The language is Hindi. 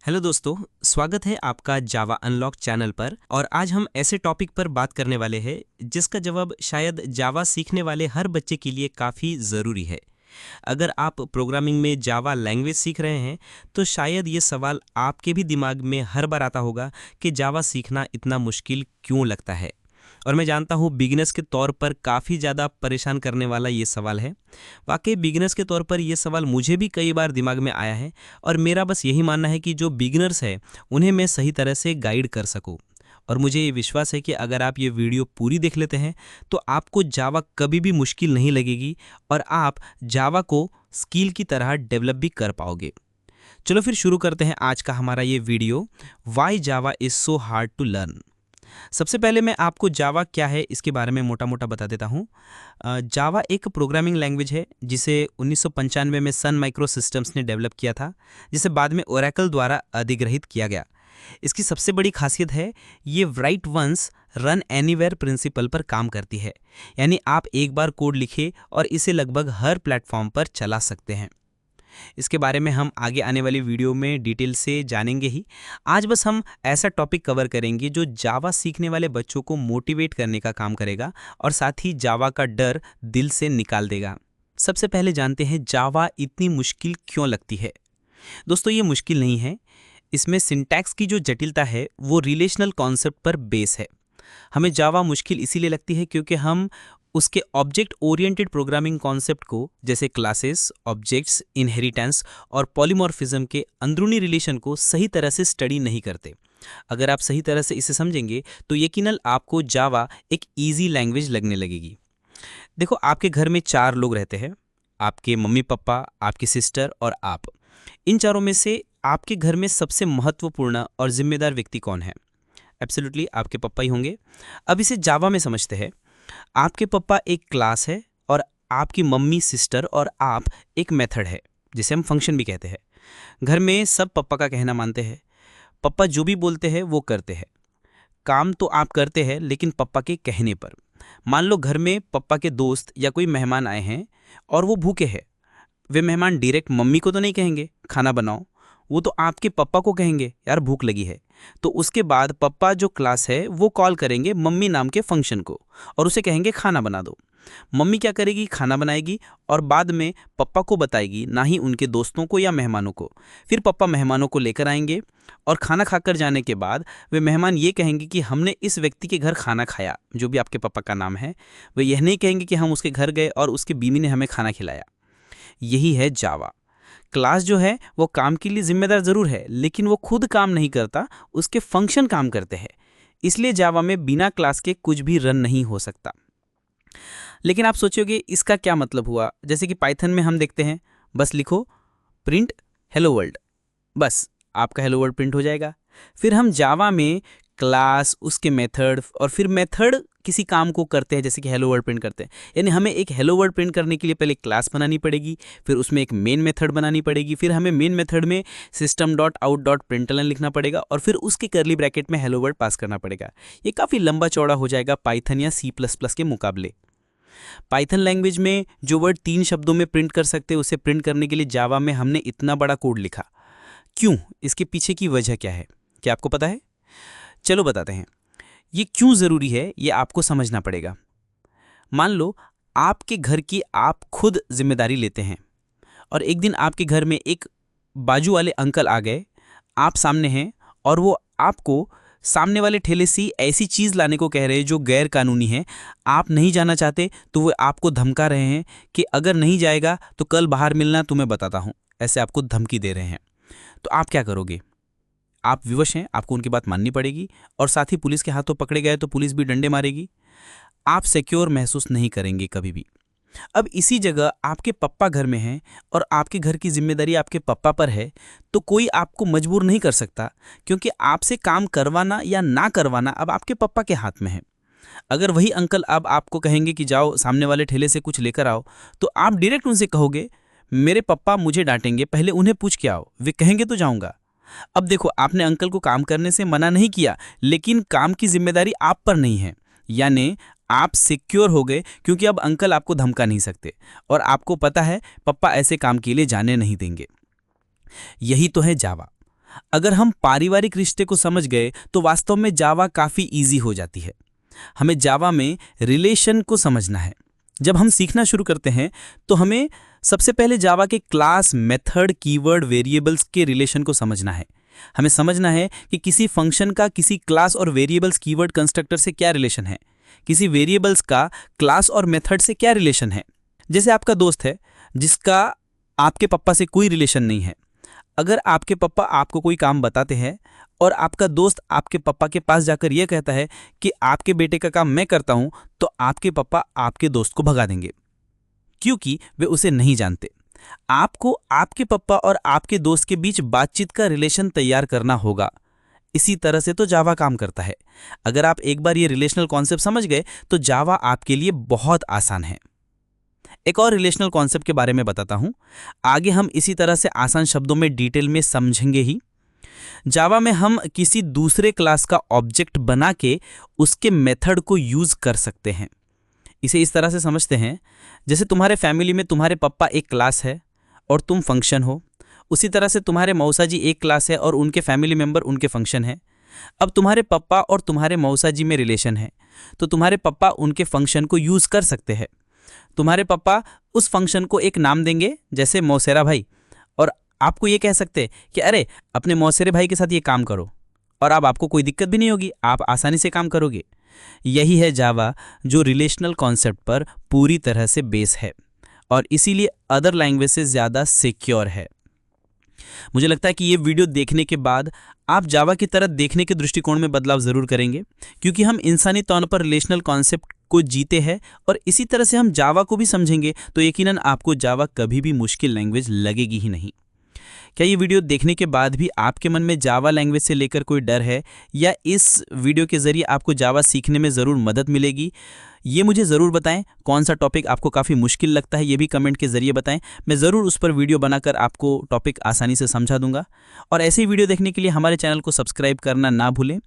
हेलो दोस्तों, स्वागत है आपका जावा अनलॉक चैनल पर। और आज हम ऐसे टॉपिक पर बात करने वाले हैं जिसका जवाब शायद जावा सीखने वाले हर बच्चे के लिए काफ़ी ज़रूरी है। अगर आप प्रोग्रामिंग में जावा लैंग्वेज सीख रहे हैं तो शायद ये सवाल आपके भी दिमाग में हर बार आता होगा कि जावा सीखना इतना मुश्किल क्यों लगता है। और मैं जानता हूँ बिगिनर्स के तौर पर काफ़ी ज़्यादा परेशान करने वाला ये सवाल है। वाकई बिगिनर्स के तौर पर ये सवाल मुझे भी कई बार दिमाग में आया है और मेरा बस यही मानना है कि जो बिगिनर्स है उन्हें मैं सही तरह से गाइड कर सकूँ। और मुझे ये विश्वास है कि अगर आप ये वीडियो पूरी देख लेते हैं तो आपको जावा कभी भी मुश्किल नहीं लगेगी और आप जावा को स्किल की तरह डेवलप भी कर पाओगे। चलो फिर शुरू करते हैं आज का हमारा ये video, why Java is so hard to learn. सबसे पहले मैं आपको जावा क्या है इसके बारे में मोटा मोटा बता देता हूँ। जावा एक प्रोग्रामिंग लैंग्वेज है जिसे 1995 में सन माइक्रो सिस्टम्स ने डेवलप किया था, जिसे बाद में ओरेकल द्वारा अधिग्रहित किया गया। इसकी सबसे बड़ी खासियत है ये write once run anywhere principle पर काम करती है, यानी आप एक बार कोड लिखे और इसे लगभग हर प्लेटफॉर्म पर चला सकते हैं। इसके बारे में हम आगे आने वाली वीडियो में डिटेल से जानेंगे ही। आज बस हम ऐसा टॉपिक कवर करेंगे जो जावा सीखने वाले बच्चों को मोटिवेट करने का काम करेगा और साथ ही जावा का डर दिल से निकाल देगा। सबसे पहले जानते हैं जावा इतनी मुश्किल क्यों लगती है। दोस्तों, ये मुश्किल नहीं है, इसमें सिंटैक्स की जो जटिलता है वो रिलेशनल कॉन्सेप्ट पर बेस है। हमें जावा मुश्किल इसीलिए लगती है क्योंकि हम उसके ऑब्जेक्ट ओरिएंटेड प्रोग्रामिंग कॉन्सेप्ट को, जैसे क्लासेस, ऑब्जेक्ट्स, इनहेरिटेंस और पॉलीमॉर्फिज्म के अंदरूनी रिलेशन को सही तरह से स्टडी नहीं करते। अगर आप सही तरह से इसे समझेंगे तो यकीनन आपको जावा एक ईजी लैंग्वेज लगने लगेगी। देखो, आपके घर में 4 लोग रहते हैं, आपके मम्मी पापा, आपकी सिस्टर और आप। इन चारों में से आपके घर में सबसे महत्वपूर्ण और जिम्मेदार व्यक्ति कौन है? एब्सोल्युटली आपके पापा ही होंगे। अब इसे जावा में समझते हैं। आपके पापा एक क्लास है और आपकी मम्मी, सिस्टर और आप एक मेथड है जिसे हम फंक्शन भी कहते हैं। घर में सब पापा का कहना मानते हैं। पापा जो भी बोलते हैं वो करते हैं। काम तो आप करते हैं लेकिन पापा के कहने पर। मान लो घर में पापा के दोस्त या कोई मेहमान आए हैं और वो भूखे हैं। वे मेहमान डायरेक्ट मम्मी को तो नहीं कहेंगे खाना बनाओ, वो तो आपके पापा को कहेंगे यार भूख लगी है। तो उसके बाद पापा जो क्लास है वो कॉल करेंगे मम्मी नाम के फंक्शन को और उसे कहेंगे खाना बना दो। मम्मी क्या करेगी? खाना बनाएगी और बाद में पापा को बताएगी, ना ही उनके दोस्तों को या मेहमानों को। फिर पापा मेहमानों को लेकर आएंगे और खाना खाकर जाने के बाद वे मेहमान ये कहेंगे कि हमने इस व्यक्ति के घर खाना खाया, जो भी आपके पापा का नाम है। वे यह नहीं कहेंगे कि हम उसके घर गए और उसकी बीवी ने हमें खाना खिलाया। यही है जावा। क्लास जो है वो काम के लिए जिम्मेदार जरूर है लेकिन वो खुद काम नहीं करता, उसके फंक्शन काम करते हैं। इसलिए जावा में बिना क्लास के कुछ भी रन नहीं हो सकता। लेकिन आप सोचोगे इसका क्या मतलब हुआ? जैसे कि पाइथन में हम देखते हैं बस लिखो प्रिंट हेलो वर्ल्ड, बस आपका हेलो वर्ल्ड प्रिंट हो जाएगा। फिर हम जावा में क्लास, उसके मेथड और फिर मेथड किसी काम को करते हैं, जैसे कि हेलो वर्ल्ड प्रिंट करते हैं। यानी हमें एक हेलो वर्ल्ड प्रिंट करने के लिए पहले क्लास बनानी पड़ेगी, फिर उसमें एक मेन मेथड बनानी पड़ेगी, फिर हमें मेन मेथड में system.out.println लिखना पड़ेगा और फिर उसके कर्ली ब्रैकेट में हेलो वर्ल्ड पास करना पड़ेगा। ये काफ़ी लंबा चौड़ा हो जाएगा पाइथन या C++ के मुकाबले। पाइथन लैंग्वेज में जो वर्ड 3 शब्दों में प्रिंट कर सकते हैं उसे प्रिंट करने के लिए जावा में हमने इतना बड़ा कोड लिखा। क्यों? इसके पीछे की वजह क्या है? क्या आपको पता है? चलो बताते हैं। ये क्यों ज़रूरी है ये आपको समझना पड़ेगा। मान लो आपके घर की आप खुद जिम्मेदारी लेते हैं और एक दिन आपके घर में एक बाजू वाले अंकल आ गए, आप सामने हैं और वो आपको सामने वाले ठेले से ऐसी चीज़ लाने को कह रहे हैं जो गैर कानूनी है। आप नहीं जाना चाहते तो वो आपको धमका रहे हैं कि अगर नहीं जाएगा तो कल बाहर मिलना, तुम्हें बताता हूँ, ऐसे आपको धमकी दे रहे हैं। तो आप क्या करोगे? आप विवश हैं, आपको उनकी बात माननी पड़ेगी और साथ ही पुलिस के हाथों पकड़े गए तो पुलिस भी डंडे मारेगी। आप सिक्योर महसूस नहीं करेंगे कभी भी। अब इसी जगह आपके पप्पा घर में हैं और आपके घर की जिम्मेदारी आपके पप्पा पर है, तो कोई आपको मजबूर नहीं कर सकता क्योंकि आपसे काम करवाना या ना करवाना अब आपके पप्पा के हाथ में है। अगर वही अंकल अब आपको कहेंगे कि जाओ सामने वाले ठेले से कुछ लेकर आओ, तो आप डायरेक्ट उनसे कहोगे मेरे पप्पा मुझे डांटेंगे, पहले उन्हें पूछ के आओ, वे कहेंगे तो जाऊंगा। अब देखो, आपने अंकल को काम करने से मना नहीं किया लेकिन काम की जिम्मेदारी आप पर नहीं है, यानी आप सिक्योर हो गए क्योंकि अब अंकल आपको धमका नहीं सकते और आपको पता है पप्पा ऐसे काम के लिए जाने नहीं देंगे। यही तो है जावा। अगर हम पारिवारिक रिश्ते को समझ गए तो वास्तव में जावा काफ़ी ईजी हो जाती है। हमें जावा में रिलेशन को समझना है। जब हम सीखना शुरू करते हैं तो हमें सबसे पहले जावा के क्लास, मेथड, कीवर्ड, वेरिएबल्स के रिलेशन को समझना है। हमें समझना है कि किसी फंक्शन का किसी क्लास और वेरिएबल्स, कीवर्ड, कंस्ट्रक्टर से क्या रिलेशन है, किसी वेरिएबल्स का क्लास और मेथड से क्या रिलेशन है। जैसे आपका दोस्त है जिसका आपके पापा से कोई रिलेशन नहीं है। अगर आपके पापा आपको कोई काम बताते हैं और आपका दोस्त आपके पापा के पास जाकर यह कहता है कि आपके बेटे का काम मैं करता हूं, तो आपके पापा आपके दोस्त को भगा देंगे, क्योंकि वे उसे नहीं जानते। आपको आपके पापा और आपके दोस्त के बीच बातचीत का रिलेशन तैयार करना होगा। इसी तरह से तो जावा काम करता है। अगर आप एक बार ये रिलेशनल कॉन्सेप्ट समझ गए तो जावा आपके लिए बहुत आसान है। एक और रिलेशनल कॉन्सेप्ट के बारे में बताता हूं। आगे हम इसी तरह से आसान शब्दों में डिटेल में समझेंगे ही। जावा में हम किसी दूसरे क्लास का ऑब्जेक्ट बना के उसके मेथड को यूज कर सकते हैं। इसे इस तरह से समझते हैं, जैसे तुम्हारे फैमिली में तुम्हारे पापा एक क्लास है और तुम फंक्शन हो, उसी तरह से तुम्हारे मौसा जी एक क्लास है और उनके फैमिली मेंबर उनके फंक्शन है। अब तुम्हारे पापा और तुम्हारे मौसा जी में रिलेशन है, तो तुम्हारे पापा उनके फंक्शन को यूज कर सकते हैं। तुम्हारे पापा उस फंक्शन को एक नाम देंगे, जैसे मौसेरा भाई, और आपको ये कह सकते कि अरे अपने मौसेरे भाई के साथ ये काम करो, और अब आपको कोई दिक्कत भी नहीं होगी, आप आसानी से काम करोगे। यही है जावा, जो रिलेशनल कॉन्सेप्ट पर पूरी तरह से बेस है और इसीलिए अदर लैंग्वेज से ज़्यादा सिक्योर है। मुझे लगता है कि ये वीडियो देखने के बाद आप जावा की तरह देखने के दृष्टिकोण में बदलाव ज़रूर करेंगे, क्योंकि हम इंसानी तौर पर रिलेशनल कॉन्सेप्ट को जीते हैं और इसी तरह से हम जावा को भी समझेंगे तो यकीनन आपको जावा कभी भी मुश्किल लैंग्वेज लगेगी ही नहीं। क्या ये वीडियो देखने के बाद भी आपके मन में जावा लैंग्वेज से लेकर कोई डर है, या इस वीडियो के ज़रिए आपको जावा सीखने में ज़रूर मदद मिलेगी? ये मुझे ज़रूर बताएं। कौन सा टॉपिक आपको काफ़ी मुश्किल लगता है ये भी कमेंट के ज़रिए बताएं। मैं ज़रूर उस पर वीडियो बनाकर आपको टॉपिक आसानी से समझा दूंगा। और ऐसे ही वीडियो देखने के लिए हमारे चैनल को सब्सक्राइब करना ना भूलें।